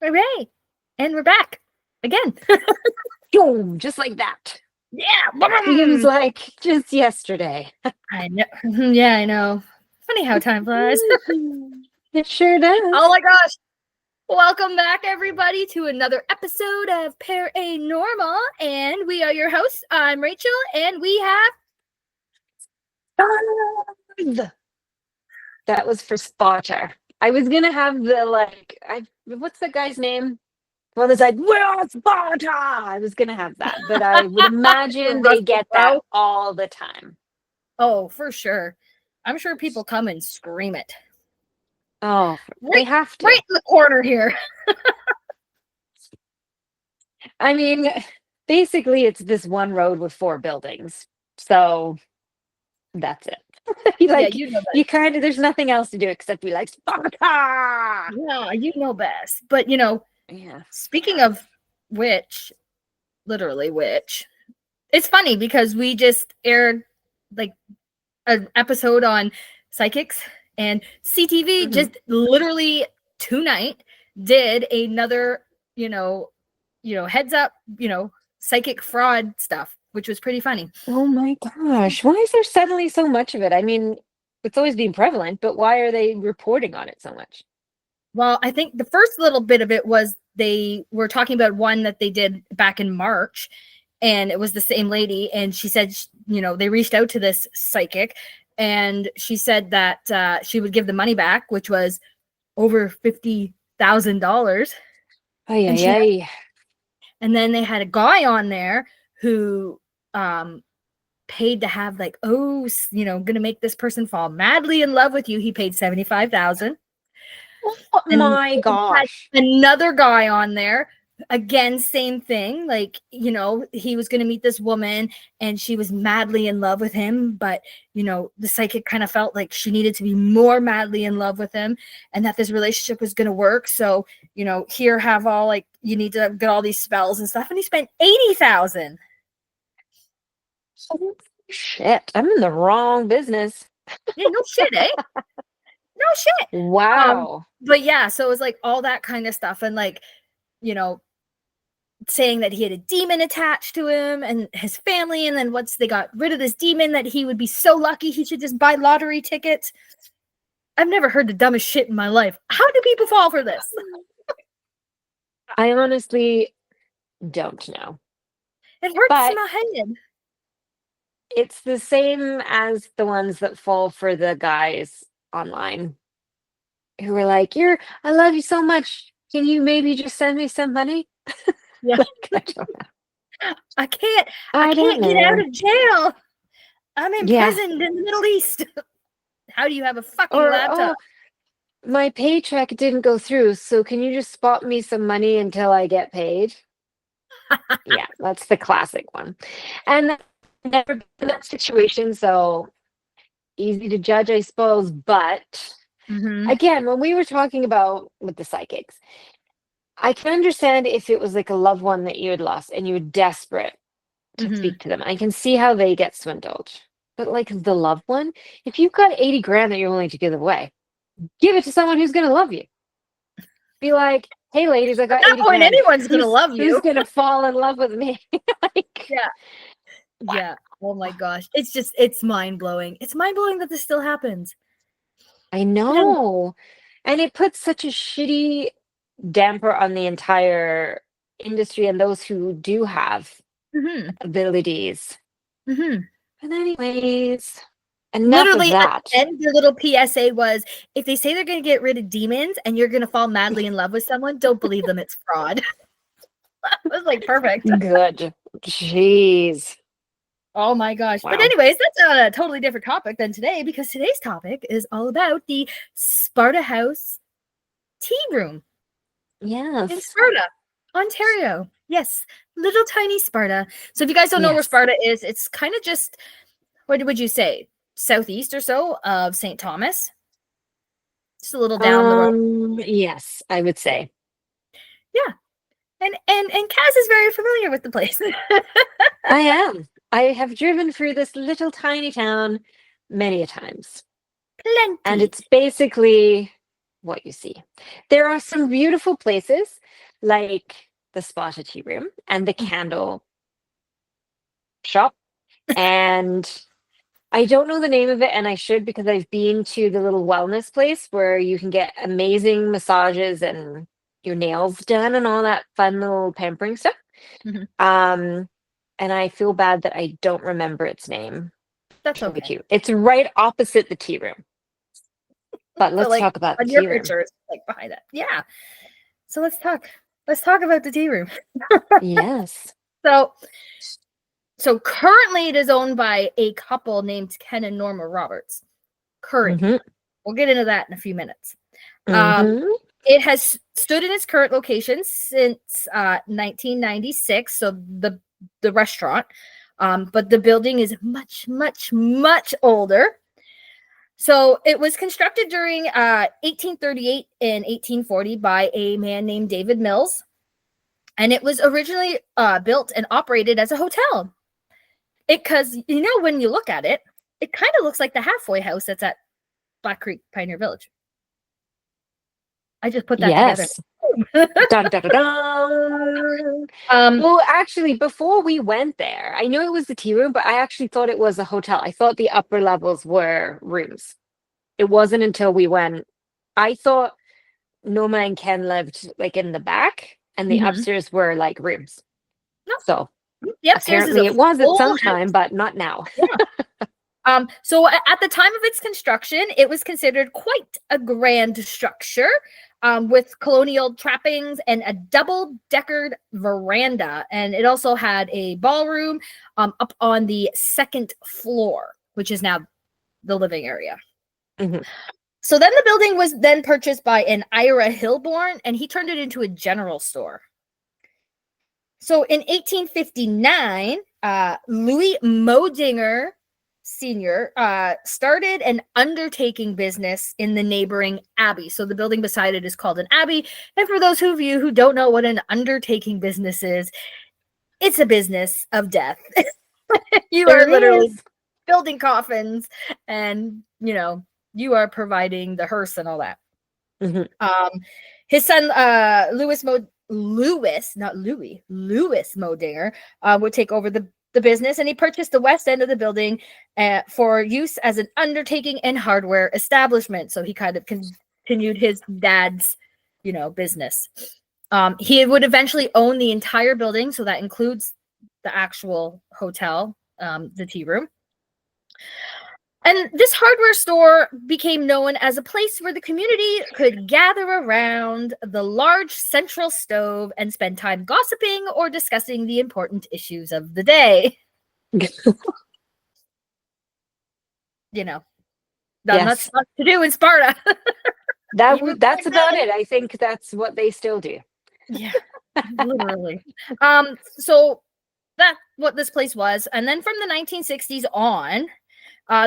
Hooray! And we're back again. Boom, just like that. Yeah. Seems like just yesterday. I know. Yeah, I know. Funny how time flies. It sure does. Oh my gosh. Welcome back, everybody, to another episode of Paranormal. And we are your hosts. I'm Rachel, and we have... That was for Sparta. I was gonna have the what's that guy's name? Well, it's like, we're Sparta. I was gonna have that, but I would imagine they get that all the time. Oh, for sure. I'm sure people come and scream it. Oh, they have to. Right in the corner here. I mean, basically, it's this one road with 4 buildings. So that's it. You kind of, there's nothing else to do except be like, Sparta! Yeah, you know best. But, Yeah. Speaking of which, literally which, it's funny because we just aired like an episode on psychics, and CTV just literally tonight did another, heads up, psychic fraud stuff, which was pretty funny. Oh my gosh. Why is there suddenly so much of it? I mean, it's always been prevalent, but why are they reporting on it so much? Well, I think the first little bit of it was they were talking about one that they did back in March, and it was the same lady. And she said, they reached out to this psychic, and she said that she would give the money back, which was over $50,000. And then they had a guy on there who paid to have gonna make this person fall madly in love with you. He paid $75,000. Oh my gosh. Another guy on there, again, same thing. He was going to meet this woman and she was madly in love with him. But, the psychic kind of felt like she needed to be more madly in love with him and that this relationship was going to work. So, here have all you need to get all these spells and stuff. And he spent $80,000. Shit. I'm in the wrong business. Yeah, no shit, eh? No shit. Wow. But yeah, so it was like all that kind of stuff. And saying that he had a demon attached to him and his family. And then once they got rid of this demon, that he would be so lucky he should just buy lottery tickets. I've never heard the dumbest shit in my life. How do people fall for this? I honestly don't know. It hurts my head. It's the same as the ones that fall for the guys online who were like, I love you so much. Can you maybe just send me some money? Yeah. I don't know. I can't get out of jail. I'm imprisoned in the Middle East. How do you have a fucking laptop? My paycheck didn't go through, so can you just spot me some money until I get paid? Yeah, that's the classic one. And never been in that situation, so easy to judge, I suppose. But again, when we were talking about with the psychics, I can understand if it was like a loved one that you had lost and you were desperate to speak to them. I can see how they get swindled. But like the loved one, if you've got 80 grand that you're willing to give away, give it to someone who's going to love you. Be like, hey, ladies, I got 80 grand. Anyone's going to love you. Who's going to fall in love with me? Yeah. Wow. Yeah. Oh my gosh. It's mind-blowing. It's mind-blowing that this still happens. I know. And it puts such a shitty damper on the entire industry and those who do have abilities. But anyways, enough literally of that. And the little PSA was, if they say they're going to get rid of demons and you're going to fall madly in love with someone, don't believe them. It's fraud. It was like perfect. Good. Jeez. Oh my gosh. Wow. But anyways, that's a totally different topic than today, because today's topic is all about the Sparta House Tea Room. Yes. In Sparta, Ontario. Yes. Little tiny Sparta. So if you guys don't know where Sparta is, it's kind of just, what would you say, southeast or so of St. Thomas? Just a little down the road. Yes, I would say. Yeah. And Kaz is very familiar with the place. I am. I have driven through this little tiny town many a times. Plenty. And it's basically what you see. There are some beautiful places like the Sparta Tea Room and the candle shop. And I don't know the name of it, and I should, because I've been to the little wellness place where you can get amazing massages and your nails done and all that fun little pampering stuff. Mhm. And I feel bad that I don't remember its name. That's Totally okay. cute. It's right opposite the tea room. But So, let's like, talk about the on your tea room. pictures, like behind it. Yeah. So let's talk. Let's talk about the tea room. Yes. So, so currently it is owned by a couple named Ken and Norma Roberts. Currently, Mm-hmm. we'll get into that in a few minutes. Mm-hmm. It has stood in its current location since 1996. So the restaurant, but the building is much, much, much older. So it was constructed during 1838 and 1840 by a man named David Mills, and it was originally built and operated as a hotel. Because when you look at it, it kind of looks like the halfway house that's at Black Creek Pioneer Village. I just put that together. Yes. Dun, dun, dun, dun. Well, actually, before we went there, I knew it was the tea room, but I actually thought it was a hotel. I thought the upper levels were rooms. It wasn't until we went. I thought Noma and Ken lived like in the back, and the Mhm. upstairs were like rooms. No, So the upstairs is a apparently it was at full some house. time, but not now. So at the time of its construction, it was considered quite a grand structure, with colonial trappings and a double-decker veranda, and it also had a ballroom up on the second floor, which is now the living area. Mhm. So then the building was then purchased by an Ira Hilborn, and he turned it into a general store. So in 1859, Louis Modinger Sr. Started an undertaking business in the neighboring abbey. So the building beside it is called an abbey. And for those of you who don't know what an undertaking business is, it's a business of death. You are There literally is. building coffins, and you are providing the hearse and all that. Mhm. His son, not Louis Modinger, would take over the business, and he purchased the west end of the building for use as an undertaking and hardware establishment. So he kind of continued his dad's, business. He would eventually own the entire building, so that includes the actual hotel, the tea room. And this hardware store became known as a place where the community could gather around the large central stove and spend time gossiping or discussing the important issues of the day. Not Yes. much to do in Sparta. Even That's back about then. it. I think that's what they still do. Yeah, literally. So that's what this place was. And then from the 1960s on,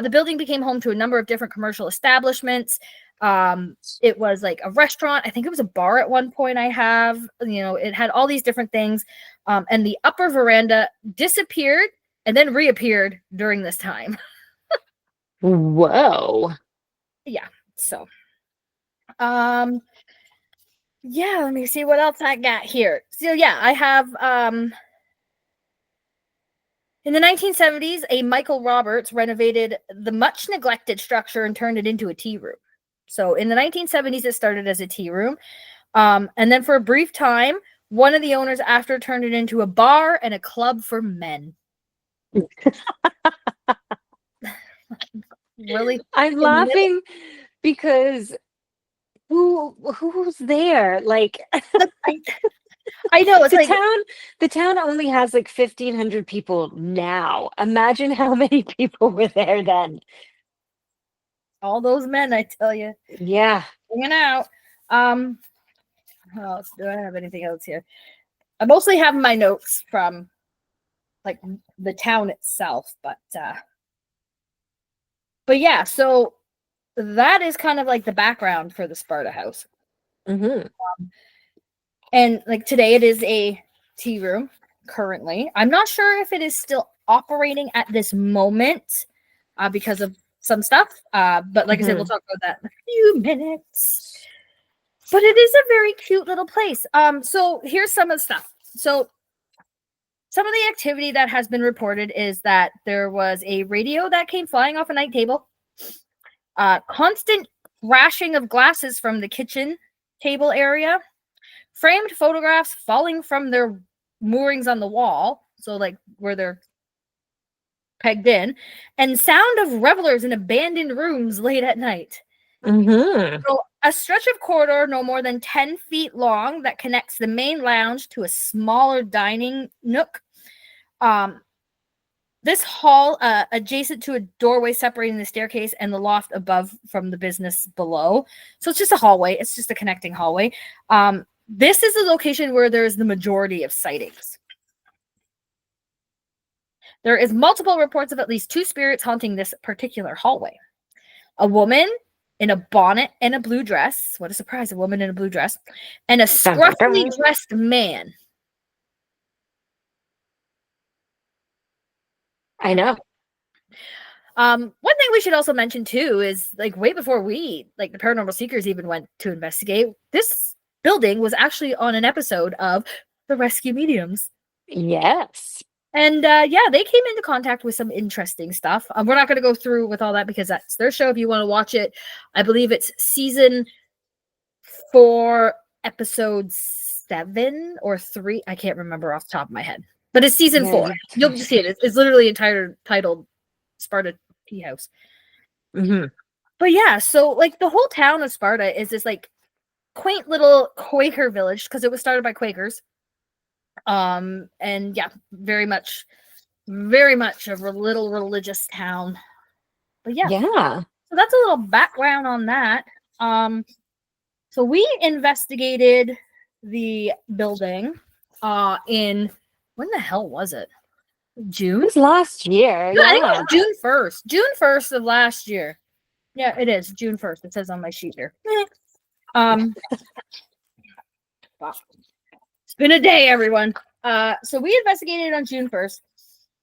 the building became home to a number of different commercial establishments. It was like a restaurant. I think it was a bar at one point. It had all these different things. And the upper veranda disappeared and then reappeared during this time. Whoa. Yeah. So, yeah, let me see what else I got here. So, yeah, I have, in the 1970s, a Michael Roberts renovated the much neglected structure and turned it into a tea room. So in the 1970s, it started as a tea room. And then for a brief time, one of the owners after turned it into a bar and a club for men. Really? I'm laughing because who's there? Like I know, it's like the town only has like 1,500 people now. Imagine how many people were there then. all those men, I tell you, Yeah. hanging out. What else? Do I have anything else here? I mostly have my notes from like the town itself, but yeah, so that is kind of like the background for the Sparta House. Mm-hmm. And like today, it is a tea room currently. I'm not sure if it is still operating at this moment because of some stuff. But like I said, we'll talk about that in a few minutes. But it is a very cute little place. So here's some of the stuff. So some of the activity that has been reported is that there was a radio that came flying off a night table, constant crashing of glasses from the kitchen table area, framed photographs falling from their moorings on the wall, so like where they're pegged in, and sound of revelers in abandoned rooms late at night. So a stretch of corridor no more than 10 feet long that connects the main lounge to a smaller dining nook. This hall adjacent to a doorway separating the staircase and the loft above from the business below. So it's just a hallway. It's just a connecting hallway. This is the location where there's the majority of sightings. There is multiple reports of at least 2 spirits haunting this particular hallway. A woman in a bonnet and a blue dress. What a surprise, a woman in a blue dress. And a scruffily dressed man. I know. One thing we should also mention too is like way before the Paranormal Seekers even went to investigate, this building was actually on an episode of The Rescue Mediums. Yes. And yeah, they came into contact with some interesting stuff. We're not going to go through with all that because that's their show. If you want to watch it, I believe it's season 4, episode 7 or 3. I can't remember off the top of my head, but it's season 4. You'll just see it. It's literally titled Sparta House. But yeah, so like the whole town of Sparta is this like quaint little Quaker village because it was started by Quakers. And yeah, very much a little religious town. But yeah, so that's a little background on that. So we investigated the building in when the hell was it? June? It was last year. I think it was June 1st. June 1st of last year. Yeah, it is June 1st. It says on my sheet here. Wow. It's been a day, everyone. So we investigated on June 1st.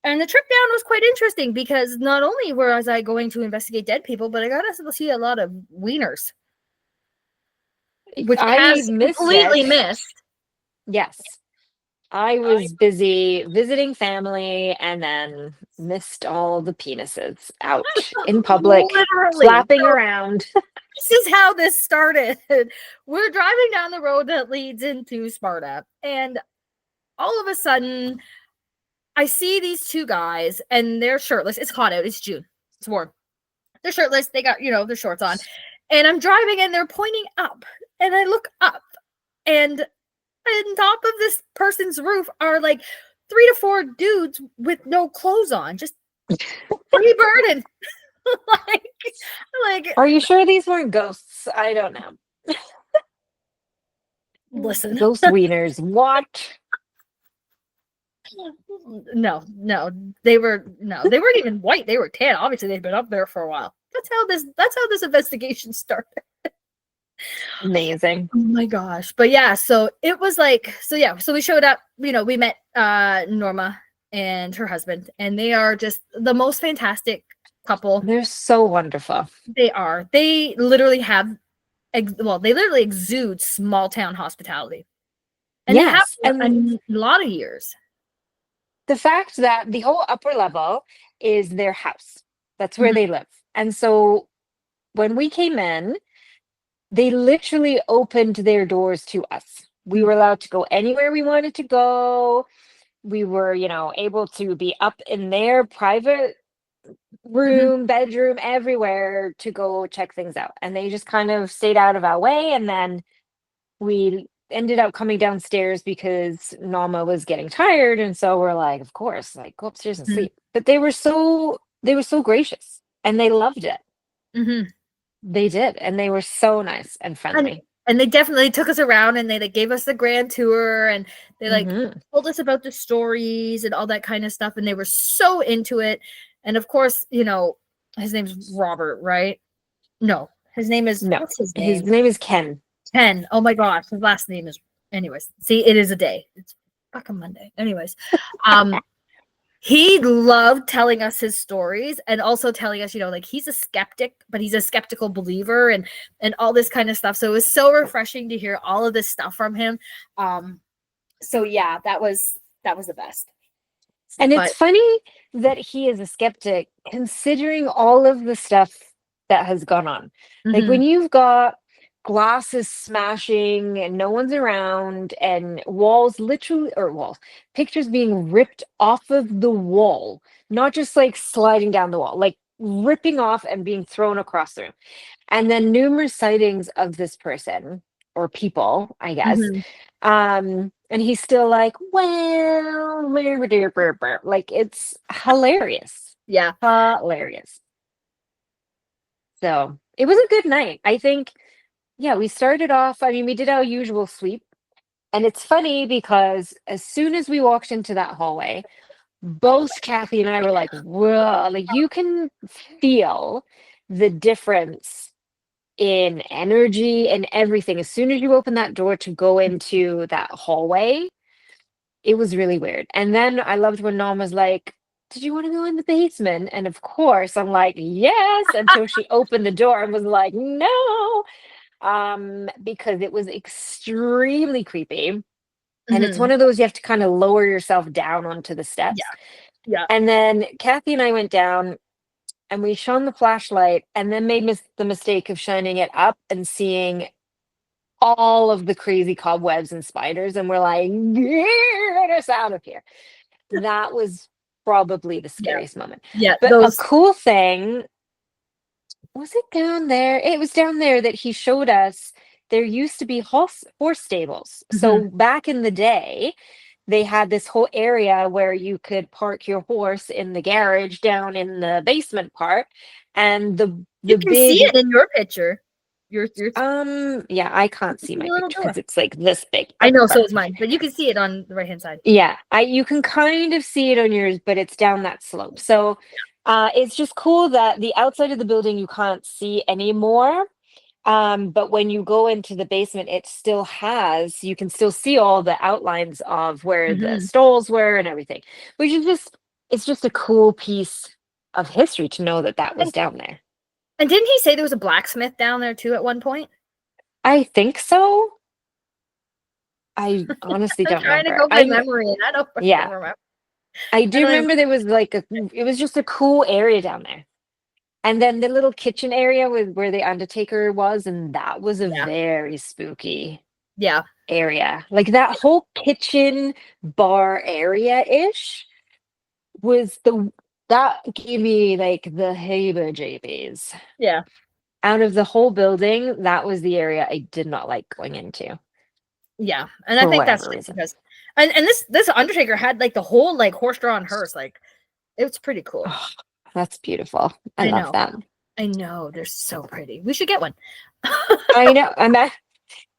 And the trip down was quite interesting because not only was I going to investigate dead people, but I got to see a lot of wieners. Which I completely missed. Yes. I was busy visiting family and then missed all the penises out in public, flapping around. This is how this started. We're driving down the road that leads into Sparta, and all of a sudden, I see these 2 guys, and they're shirtless. It's hot out. It's June. It's warm. They're shirtless. They got, their shorts on. And I'm driving, and they're pointing up. And I look up, and on top of this person's roof are like 3 to 4 dudes with no clothes on, just free burning. like, are you sure these weren't ghosts? I don't know. Listen, ghost wieners. What? No, they weren't even white. They were tan. Obviously, they'd been up there for a while. That's how this investigation started. Amazing. Oh my gosh. But yeah, so it was like, so we showed up, we met Norma and her husband, and they are just the most fantastic couple. They're so wonderful. They are. They literally exude small town hospitality. And they have a lot of years. The fact that the whole upper level is their house. That's where they live. And so when we came in, they literally opened their doors to us. We were allowed to go anywhere we wanted to go. We were, able to be up in their private room, bedroom, everywhere to go check things out. And they just kind of stayed out of our way. And then we ended up coming downstairs because Norma was getting tired. And so we're like, of course, like go upstairs and sleep. But they were so gracious and they loved it. They did. And they were so nice and friendly. And they definitely took us around and they gave us the grand tour and they told us about the stories and all that kind of stuff. And they were so into it. And of course, his name's Robert, right? No, his name is, what's his name? His name is Ken. Ken. Oh my gosh. His last name is, anyways, see, it is a day. It's fucking Monday. Anyways. he loved telling us his stories and also telling us, like he's a skeptic, but he's a skeptical believer and all this kind of stuff. So it was so refreshing to hear all of this stuff from him. So yeah, that was the best. And But it's funny that he is a skeptic considering all of the stuff that has gone on. Like when you've got glasses smashing and no one's around and pictures being ripped off of the wall, not just like sliding down the wall, like ripping off and being thrown across the room. And then numerous sightings of this person or people, I guess. And he's still like, well, like it's hilarious. yeah. Hilarious. So it was a good night. I think, yeah, we started off, I mean, we did our usual sweep. And it's funny because as soon as we walked into that hallway, both Kathy and I were like, whoa, like you can feel the difference in energy and everything. As soon as you open that door to go into that hallway, it was really weird. And then I loved when Nom was like, did you want to go in the basement? And of course, I'm like, yes, until she opened the door and was like, no, because it was extremely creepy. And it's one of those you have to kind of lower yourself down onto the steps. Yeah. And then Kathy and I went down and we shone the flashlight and then made the mistake of shining it up and seeing all of the crazy cobwebs and spiders. And we're like, get us out of here. That was probably the scariest moment. Yeah. But a cool thing, was it down there? It was down there that he showed us. There used to be horse stables. So back in the day, they had this whole area where you could park your horse in the garage down in the basement part. And you can see it in your picture. Your yeah, I can't see my picture because it's like this big. I know, so is mine, but you can see it on the right hand side. Yeah, you can kind of see it on yours, but it's down that slope. So it's just cool that the outside of the building you can't see anymore. But when you go into the basement, it still has, you can still see all the outlines of where the stalls were and everything, which is it's just a cool piece of history to know that was down there. And didn't he say there was a blacksmith down there too at one point? I think so. I honestly don't remember. Trying to go by memory, and I don't remember. I do remember there was like it was just a cool area down there. And then the little kitchen area where the undertaker was, and that was a very spooky area. Like that whole kitchen bar area-ish was that gave me like the heebie-jeebies. Yeah. Out of the whole building, that was the area I did not like going into. Yeah. And I think that's because and this undertaker had like the whole like horse-drawn hearse. Like it was pretty cool. Oh, that's beautiful. I love that. I know, they're so pretty. We should get one. I know.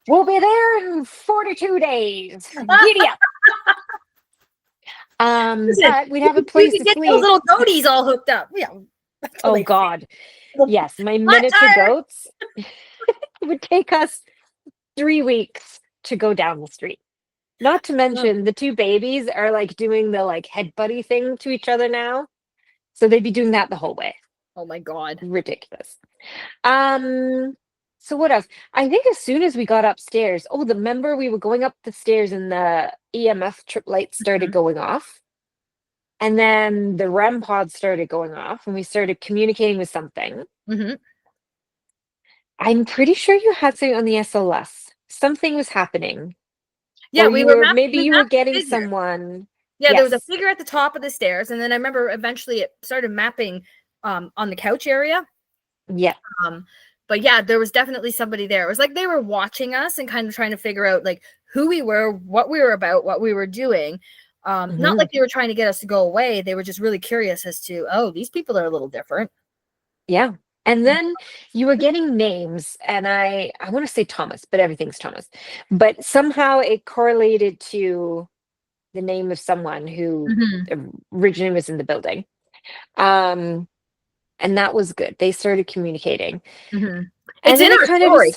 We'll be there in 42 days. Giddy up. But we'd have a place to sleep. Those little goatees all hooked up. Yeah. Oh God. Yes, my miniature goats. It would take us 3 weeks to go down the street. Not to mention the two babies are like doing the like head buddy thing to each other now. So they'd be doing that the whole way. Oh my God. Ridiculous. So what else? I think as soon as we got upstairs, remember we were going up the stairs and the EMF trip lights started going off. And then the REM pod started going off and we started communicating with something. I'm pretty sure you had something on the SLS. Something was happening. Yeah, you were getting someone. Yeah, there was a figure at the top of the stairs, and then I remember eventually it started mapping on the couch area. Yeah. But yeah, there was definitely somebody there. It was like they were watching us and kind of trying to figure out like who we were, what we were about, what we were doing. Not like they were trying to get us to go away. They were just really curious as to, these people are a little different. Yeah. And then you were getting names, and I want to say Thomas, but everything's Thomas. But somehow it correlated to the name of someone who originally was in the building. And that was good. They started communicating. It's in our story.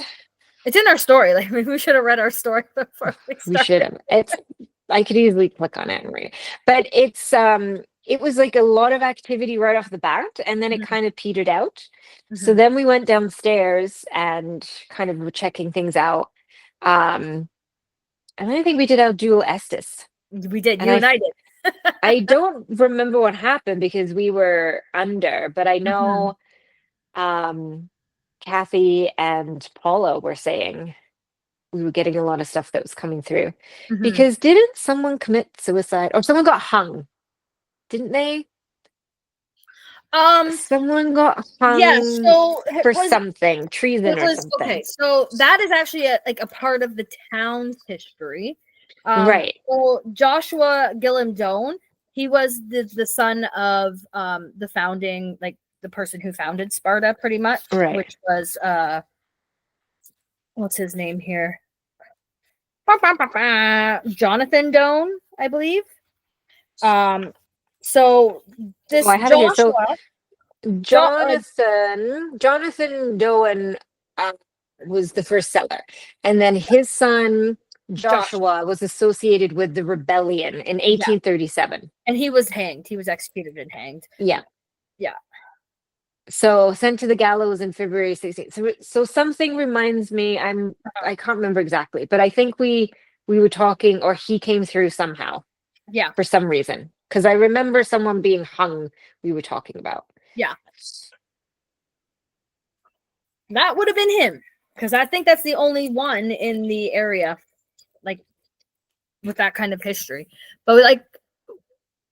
It's in our story. Like we should have read our story before we started. We should have. I could easily click on it and read it. But it's it was like a lot of activity right off the bat, and then it Mhm, kind of petered out. So mhm. then we went downstairs and kind of were checking things out. Um, and I think we did our dual Estes. We did. And You and I did. I don't remember what happened because we were under, but I Mhm, know um Kathy and Paula were saying we were getting a lot of stuff that was coming through. mhm. Because didn't someone commit suicide or someone got hung? Didn't they? Um, Someone got yeah, hung so for something, treason it or was okay. something. So that is actually like a part of the town's history. Right, So Joshua Gillum Doan, he was the son of the founding, like the person who founded Sparta, pretty much, right. which was what's his name here? Jonathan Doan, I believe. Um, so Oh, this I have it here. So Joshua, jo- uh, Jonathan Doan uh, was the first seller, and then his son Josh, Joshua was associated with the rebellion in yeah, 1837. and he was hanged. He was executed and hanged. Yeah. Yeah. So sent to the gallows in February 16th. So something reminds me, I can't remember exactly, but I think we were talking or he came through somehow Yeah. for some reason. Because I remember someone being hung we were talking about. Yeah. That would have been him. Because I think that's the only one in the area, like with that kind of history. But like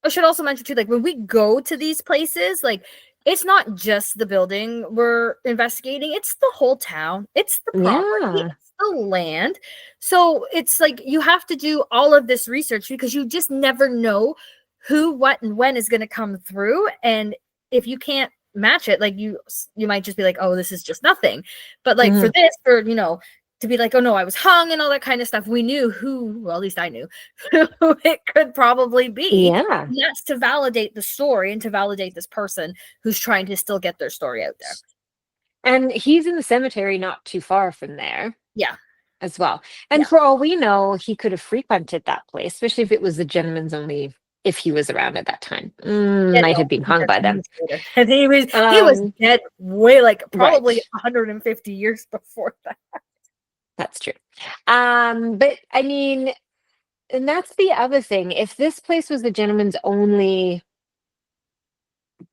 I should also mention too, like when we go to these places, like it's not just the building we're investigating, it's the whole town, it's the property, Yeah. it's the land. So it's like you have to do all of this research because you just never know who, what, and when is going to come through. And if you can't match it, like you might just be like, oh, this is just nothing. But like for Mhm. this, for to be like, oh no, I was hung and all that kind of stuff, we knew who, well, at least I knew who it could probably be. Yeah. And that's to validate the story and to validate this person who's trying to still get their story out there. And he's in the cemetery not too far from there Yeah. as well. And Yeah. for all we know, he could have frequented that place, especially if it was the gentleman's only, if he was around at that time. Yeah, Might have no, been hung by he then. was later. And he was Um, dead way like right. probably 150 years before that. That's true. But I mean, and that's the other thing. If this place was the gentleman's only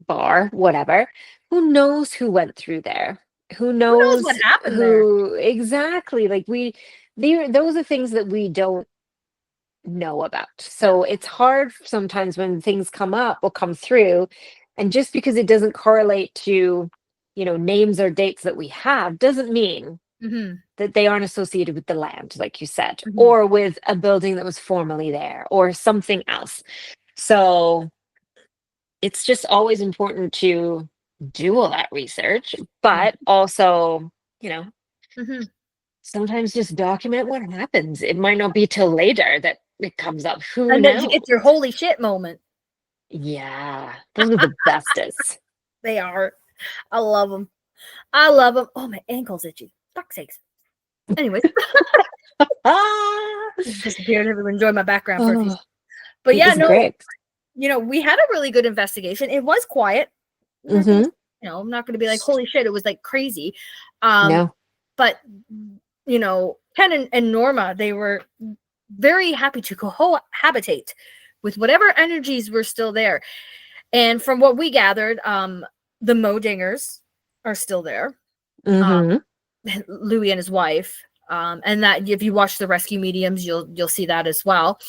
bar, whatever, who knows who went through there? Who Who knows what knows happened there? who exactly? Like those are things that we don't know about. No. So it's hard sometimes when things come up or come through, and just because it doesn't correlate to, names or dates that we have, doesn't mean Mm-hmm. that they aren't associated with the land, like you said, Mm-hmm. or with a building that was formerly there, or something else. So it's just always important to do all that research, but also, you know, Mm-hmm. sometimes just document what happens. It might not be till later that it comes up. Who And then you get knows? your holy shit moment. Yeah, those are the bestest. They are. I love them. I love them. Oh, my ankle's itchy. Fuck's sakes. Anyway, Ah, disappeared. Everyone enjoyed my background for a few oh, seconds. But it yeah, was no, great. we had a really good investigation. It was quiet. Nothing, Mm-hmm. I'm not going to be like, holy shit, it was like crazy. Um, No. but Ken and Norma, they were very happy to cohabitate with whatever energies were still there. And from what we gathered, the Modingers are still there. Um, Mm-hmm. Louis and his wife. And that if you watch the rescue mediums, you'll see that as well.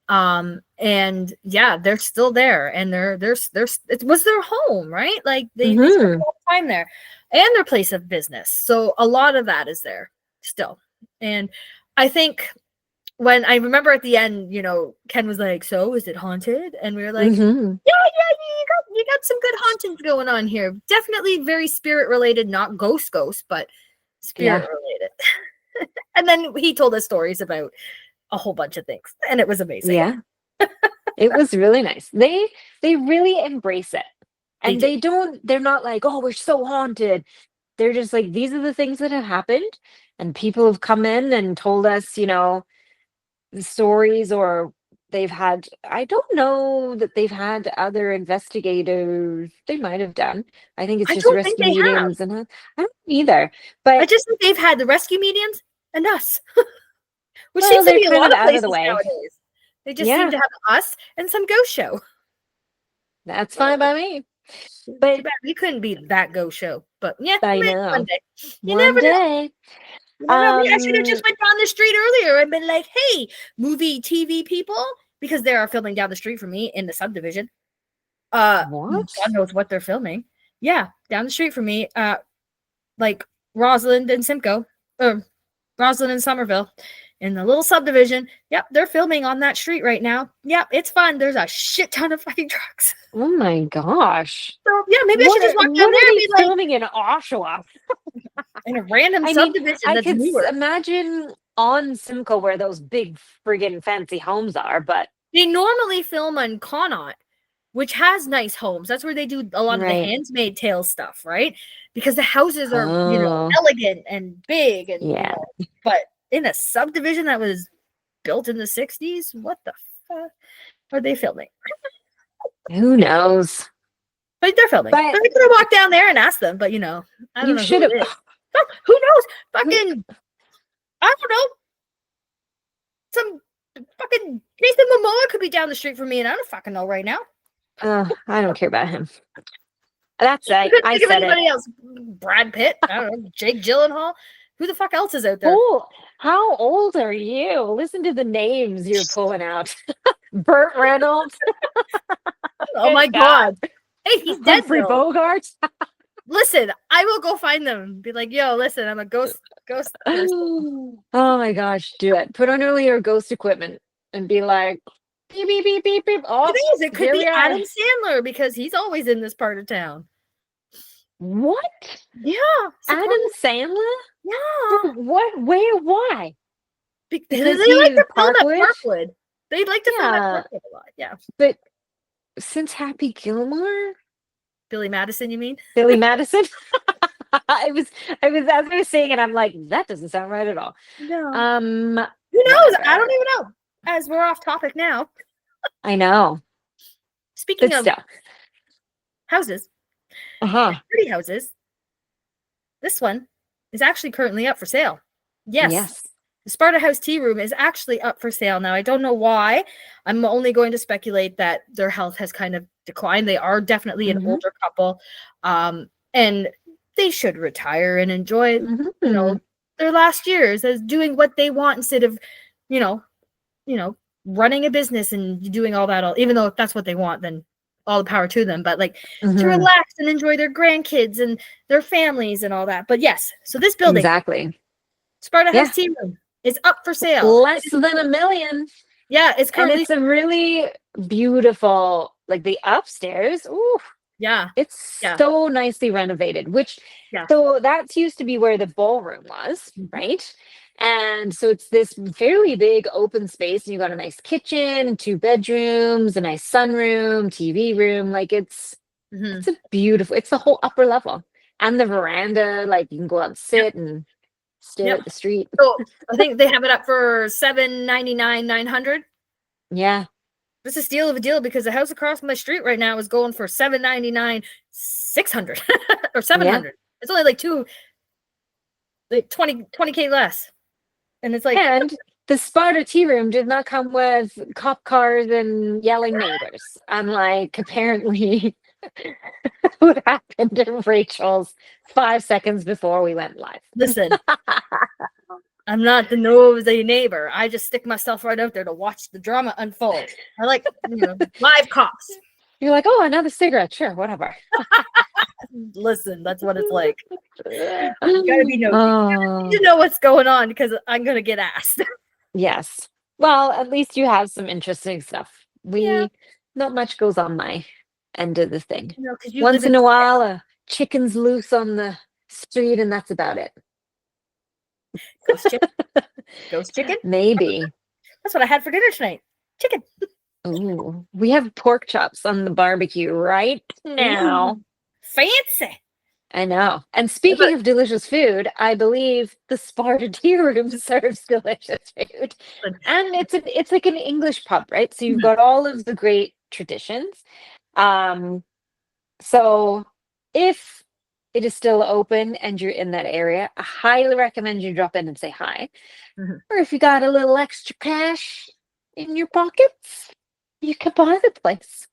And yeah, they're still there, and it was their home, right? Like they spent a Mm-hmm. lot of time there, and their place of business. So a lot of that is there still. And I think when I remember at the end, Ken was like, "So is it haunted?" And we were like, Mm-hmm. "Yeah, yeah, you got some good hauntings going on here. Definitely very spirit related, not ghost, but Yeah. spirit related." And then he told us stories about a whole bunch of things, and it was amazing. Yeah. It was really nice. They really embrace it. They And do. they're not like, "Oh, we're so haunted." They're just like, "These are the things that have happened." And people have come in and told us, the stories or they've had, I don't know that they've had other investigators. They might have done. I think it's I just don't think rescue they have. mediums, and I don't either. I But just think they've had the rescue mediums and us, which well, seems to they're be a kind lot of of out of the places way. nowadays. They just seem Yeah, to have us and some ghost show. that's fine by me. Too But bad we couldn't be that ghost show. But yeah, I maybe one know day. You one never know. day. You never know. Maybe I should have just went down the street earlier and been like, hey, movie TV people, because they are filming down the street from me in the subdivision. What? God knows what they're filming. Yeah, down the street from me, like Rosalind and Simcoe, or Rosalind and Somerville, in the little subdivision. Yep, they're filming on that street right now. Yep, it's fun. There's a shit ton of fucking trucks. Oh my gosh. So yeah, maybe I should just walk down What there are and they be like, filming in Oshawa? in a random I mean, subdivision I that's could newer. imagine on Simcoe where those big friggin' fancy homes are, but They normally film on Connaught, which has nice homes. That's where they do a lot of the right. Handmaid's Tale stuff, right? Because the houses are, Oh, elegant and big, and yeah. but in a subdivision that was built in the 60s, what the fuck are they filming? Who knows? But they're filming. But But we could have walked down there and asked them, but I don't you know who should have. it is. Oh, who knows? Fucking, I don't know. Some fucking Jason Momoa could be down the street from me, and I don't fucking know right now. I don't care about him. That's I it. couldn't I think of said it. anybody else. Brad Pitt. I don't know. Jake Gyllenhaal. Who the fuck else is out there? Oh, how old are you? Listen to the names you're pulling out. Burt Reynolds. Oh my god. Hey, he's dead Humphrey though. Bogart. Listen, I will go find them. Be like, yo, listen, I'm a ghost person. Oh my gosh, do it. Put on all your ghost equipment and be like, beep, beep, beep, beep, beep. Oh, It could here be we are. Adam Sandler because he's always in this part of town. What? Yeah. Adam Sandler? Yeah. What? Where? Why? Because Because they like he's to film at Parkwood? Parkwood. They like to film at Yeah. Parkwood a lot. Yeah. But since Happy Gilmore? Billy Madison, you mean? Billy Madison? As I was saying it, I'm like, that doesn't sound right at all. No. Um, Who knows? whatever. I don't even know. As we're off topic now. I know. Speaking But of still. houses, pretty houses, this one is actually currently up for sale. Yes. The Sparta House Tea Room is actually up for sale now. I don't know why. I'm only going to speculate that their health has kind of declined. They are definitely an older couple, and they should retire and enjoy, their last years as doing what they want instead of, running a business and doing all that. Even though if that's what they want, then all the power to them. But to relax and enjoy their grandkids and their families and all that. But yes, so this building, Exactly. Sparta House Tea Room, is up for sale. Less than $1 million. Yeah, it's currently. And it's a really beautiful, like the upstairs. Ooh, yeah, it's so nicely renovated. So that's used to be where the ballroom was, right? And so it's this fairly big open space, and you got a nice kitchen, 2 bedrooms, a nice sunroom, TV room. Like it's a beautiful. It's the whole upper level and the veranda. Like you can go out and sit and stare at the street. So I think they have it up for $799, $900. Yeah. This is a steal of a deal because the house across my street right now is going for $799, $600 or $700. Yeah. It's only like 20K less. And it's like, and the Sparta Tea Room did not come with cop cars and yelling neighbors, unlike apparently what happened to Rachel's 5 seconds before we went live. Listen, I'm not the nosy neighbor. I just stick myself right out there to watch the drama unfold. I like, live cops. You're like, oh, another cigarette. Sure, whatever. Listen, that's what it's like. You gotta be nosy. You need to know what's going on because I'm gonna get asked. Yes. Well, at least you have some interesting stuff. Not much goes on my end of the thing. Once in a while, a chicken's loose on the street, and that's about it. Ghost chicken? Ghost chicken? Maybe. That's what I had for dinner tonight. Chicken. Ooh, we have pork chops on the barbecue right now. Fancy. I know. And speaking of delicious food, I believe the Sparta Tea Room serves delicious food. And it's like an English pub, right? So you've got all of the great traditions. Um, so if it is still open and you're in that area, I highly recommend you drop in and say hi. Mhm. Or if you got a little extra cash in your pockets, you can buy the place.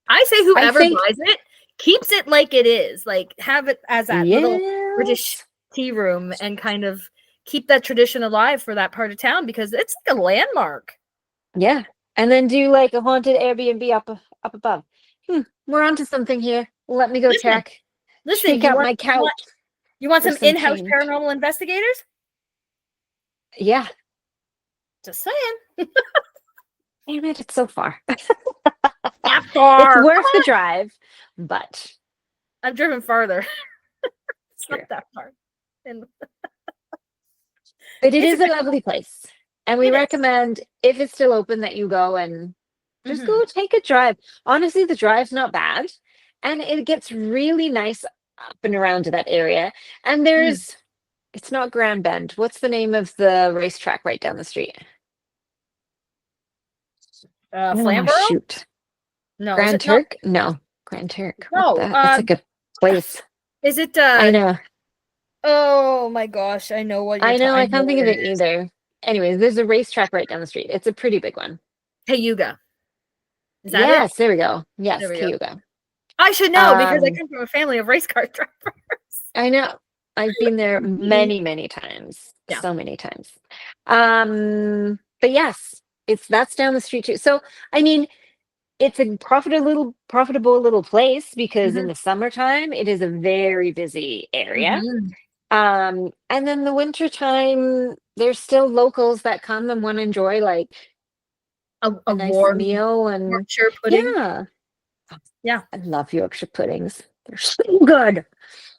I say I whoever think, buys it keeps it like it is. Like have it as that little British yes. tea room and kind of keep that tradition alive for that part of town because it's like a landmark. Yeah. And then do like a haunted Airbnb up above. We're onto something here. Let me go Listen, check. listen, Shake out my couch you want for some some in-house change. paranormal investigators? Yeah. Just saying. Damn it, it's so far. That It's far. worth the drive, but I've driven farther. It's not true. that far. And But it it's a is a good lovely place. And we it is. recommend if it's still open that you go and just Mhm. go take a drive. Honestly, the drive's not bad. And it gets really nice up and around to that area. And Mhm. it's not Grand Bend. What's the name of the racetrack right down the street? Oh, Flamborough? shoot. No, is Grand it not? Turk? No, Grand Turk. What No. the? It's like a place. Is it I know. oh my gosh, I know what you're I know. talking. I I know can't think what of it it is. either. Anyways, there's a racetrack right down the street. It's a pretty big one. Cayuga. Is that it? Yes, there we go. There Yes, we go. Cayuga. I should know because I Um, come from a family of race car drivers. I know. I've been there Mhm. many, many times. Yeah. So many times. But yes, that's down the street too. So I mean, it's a profitable little place because in Mhm. the summertime it is a very busy area. Mhm. And then the winter time, there's still locals that come and want to enjoy like A a nice warm meal and Yorkshire pudding. yeah. Yeah. I love Yorkshire puddings. They're so good.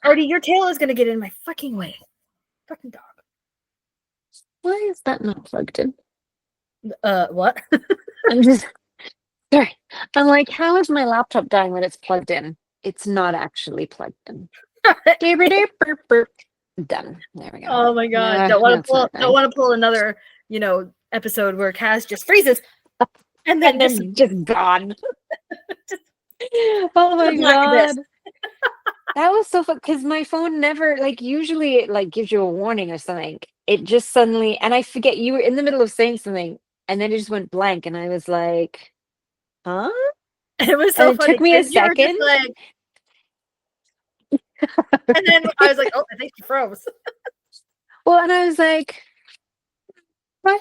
Artie, your tail is gonna get in my fucking way. Fucking dog. Why is that not plugged in? What? I'm just sorry. I'm like, how is my laptop dying when it's plugged in? It's not actually plugged in. Done. There we go. Oh my god. No, that's not Don't dying. want to pull another, episode where Kaz just freezes and then And just then just gone. just Oh the my black abyss. god. That was so fun because my phone never like usually it like gives you a warning or something. It just suddenly and I forget you were in the middle of saying something and then it just went blank and I was like, huh? It was And so it took funny me a because you were just second. like, and then I was like, oh, I think she froze. Well, and I was like, what?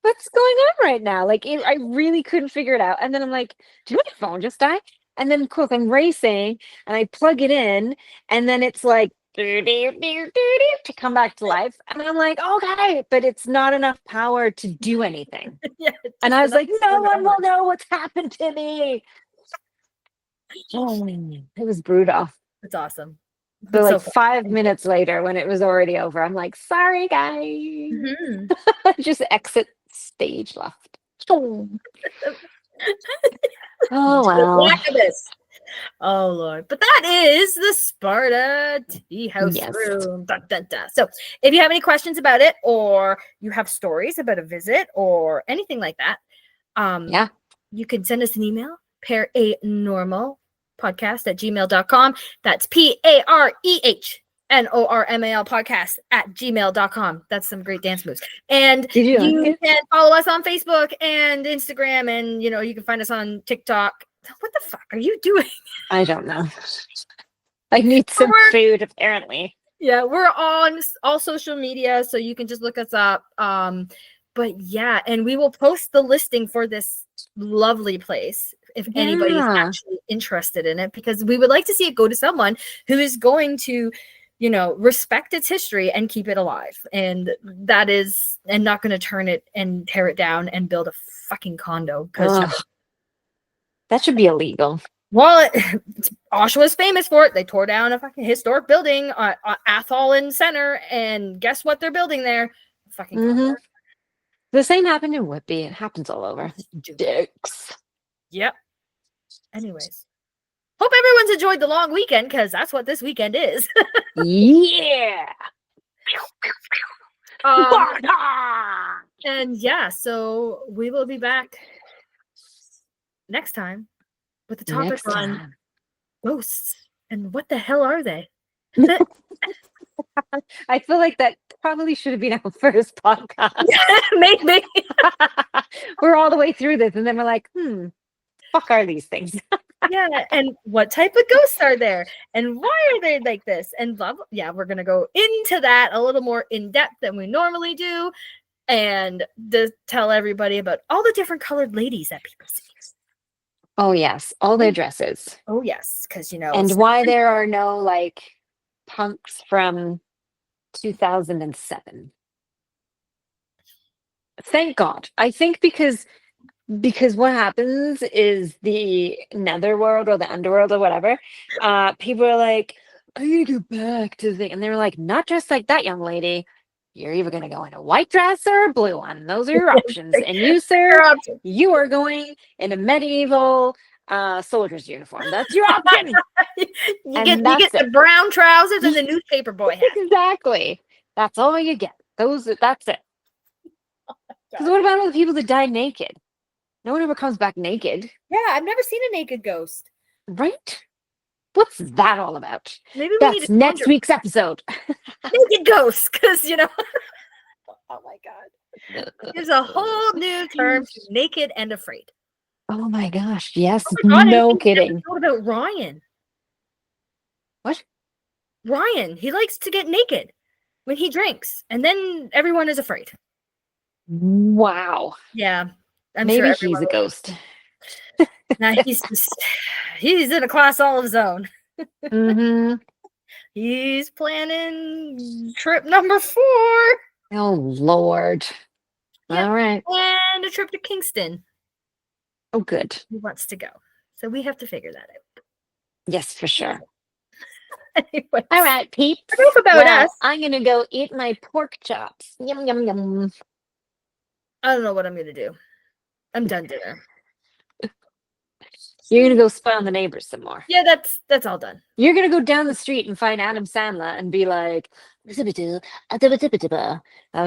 What's going on right now? Like, I really couldn't figure it out. And then I'm like, did my phone just die? And then, of course, I'm racing and I plug it in, and then it's like, to come back to life. And I'm like, okay, but it's not enough power to do anything. Yeah, And just I was enough like, to no flip it one over. will know what's happened to me. Oh, it was brutal. It's awesome. So, It's so like, fun. 5 minutes later, when it was already over, I'm like, sorry, guys. Mhm. Just exit stage left. Oh, well. Black abyss. Oh Lord. But that is the Sparta Tea House Yes. Room. Dun, dun, dun. So if you have any questions about it or you have stories about a visit or anything like that, Yeah. you can send us an email, paranormalpodcast at gmail.com. That's PAREHNORMAL podcast at gmail.com. That's some great dance moves. And Did you like you it? can follow us on Facebook and Instagram, and you can find us on TikTok. What the fuck are you doing? I don't know. I need some food, apparently. Yeah, we're on all social media, so you can just look us up. But yeah, and we will post the listing for this lovely place if anybody's Yeah. actually interested in it, because we would like to see it go to someone who is going to, respect its history and keep it alive. And not going to turn it and tear it down and build a fucking condo because that should be illegal. well, Oshawa's famous for it. They tore down a fucking historic building, Athol in center, and guess what they're building there? Fucking condo. The same happened in Whitby. It happens all over. Dicks. Yep. Anyways, Hope everyone's enjoyed the long weekend, because that's what this weekend is. Yeah. And yeah, so we will be back next time with the topic Next on time. ghosts. And what the hell are they? I feel like that probably should have been our first podcast. Maybe. We're all the way through this, and then we're like, fuck are these things? Yeah, and what type of ghosts are there? And why are they like this? And blah, blah. Yeah, we're going to go into that a little more in depth than we normally do. And to tell everybody about all the different colored ladies that people see. Oh, yes. All their dresses. Oh, yes. Because, And why there are no, like, punks from 2007. Thank God. I think because what happens is the netherworld or the underworld or whatever, people are like, I need to go back to the thing. And they were like, not dressed like that, young lady. You're either going to go in a white dress or a blue one. Those are your options. And you, sir, you are going in a medieval soldier's uniform. That's your option. you get the brown trousers and the newspaper boy hat. Exactly. That's all you get. That's it. Because what about all the people that die naked? No one ever comes back naked. Yeah, I've never seen a naked ghost. Right? What's that all about? Maybe that's next week's episode. Naked ghosts, because oh my God. There's a whole new term to naked and afraid. Oh my gosh, yes. Oh my God, no kidding. What about Ryan? What? Ryan, he likes to get naked when he drinks, and then everyone is afraid. Wow. Yeah. Maybe he's a ghost. Now he's in a class all of his own. Mm-hmm. He's planning trip number 4. Oh Lord. Yep. All right. And a trip to Kingston. Oh, good. He wants to go. So we have to figure that out. Yes, for sure. Anyways. All right, peeps. Enough about us. I'm gonna go eat my pork chops. Yum yum yum. I don't know what I'm gonna do. I'm done dinner. You're gonna go spy on the neighbors some more. Yeah, that's all done. You're gonna go down the street and find Adam Sandler and be like, that was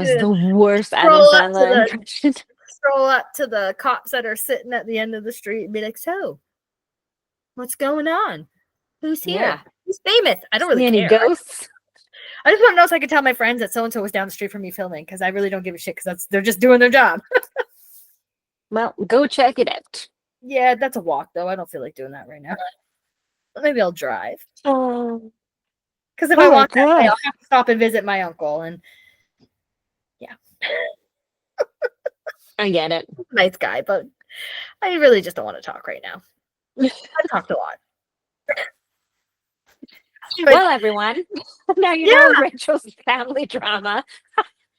the worst Adam Sandler impression. Stroll up to the cops that are sitting at the end of the street and be like, so what's going on? Who's here? Yeah. Who's famous? I don't really any care. Ghosts? I just want to know so I can tell my friends that so-and-so was down the street from me filming, because I really don't give a shit, because they're just doing their job. Well, go check it out. Yeah, that's a walk, though. I don't feel like doing that right now. But maybe I'll drive. Oh. Because if I walk that way, I'll have to stop and visit my uncle. And yeah. I get it. Nice guy, but I really just don't want to talk right now. I've talked a lot. Well, everyone, now you know Rachel's family drama.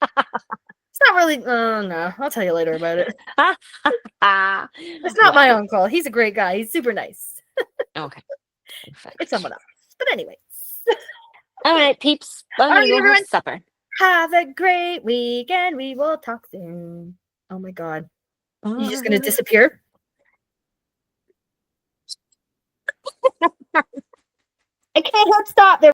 It's not really. Oh no, I'll tell you later about it. It's not my uncle. He's a great guy. He's super nice. Okay. Perfect. It's someone else. But anyways. All right, peeps. All right, everyone. Supper. Have a great weekend. We will talk soon. Oh my God. You're just gonna disappear? I can't help stop. There